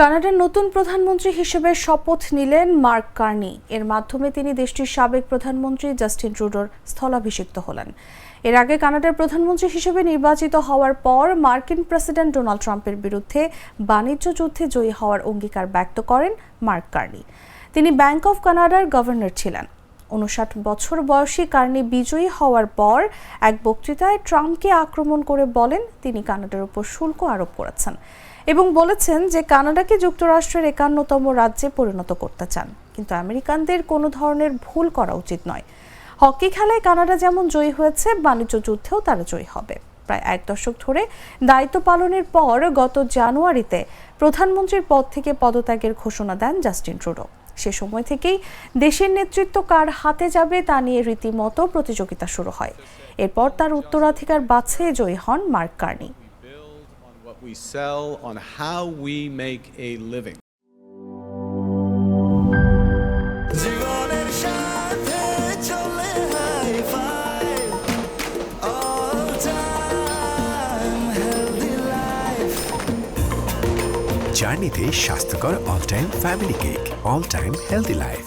কানাডার নতুন প্রধানমন্ত্রী হিসেবে শপথ নিলেন মার্ক কার্নি। এর মাধ্যমে তিনি দেশটির সাবেক প্রধানমন্ত্রী জাস্টিন ট্রুডোর স্থলাভিষিক্ত হলেন। এর আগে কানাডার প্রধানমন্ত্রী হিসেবে নির্বাচিত হওয়ার পর মার্কিন প্রেসিডেন্ট ডোনাল্ড ট্রাম্পের বিরুদ্ধে বাণিজ্য যুদ্ধে জয়ী হওয়ার অঙ্গীকার ব্যক্ত করেন মার্ক কার্নি। তিনি ব্যাংক অফ কানাডার গভর্নর ছিলেন। 59 বছর বয়সী কার্নি বিজয়ী হওয়ার পর এক বক্তৃতায় ট্রাম্পকে আক্রমণ করে বলেন তিনি কানাডার উপর শুল্ক আরোপ করেছেন এবং বলেছেন যে কানাডাকে যুক্তরাষ্ট্রের 51তম রাজ্যে পরিণত করতে চান, কিন্তু আমেরিকানদের কোনো ধরনের ভুল করা উচিত নয়। হকি খেলায় কানাডা যেমন জয়ী হয়েছে, বাণিজ্য যুদ্ধেও তারা জয়ী হবে। প্রায় এক দশক ধরে দায়িত্ব পালনের পর গত জানুয়ারিতে প্রধানমন্ত্রীর পদ থেকে পদত্যাগের ঘোষণা দেন জাস্টিন ট্রুডো। সে সময় থেকেই দেশের নেতৃত্ব কার হাতে যাবে তা নিয়ে রীতিমতো প্রতিযোগিতা শুরু হয়। এরপর তার উত্তরাধিকার বাছে জয়ী হন mark Carney. We sell on how we make a living. জার্নিতে স্বাস্থ্যকর all time family cake, all time healthy life.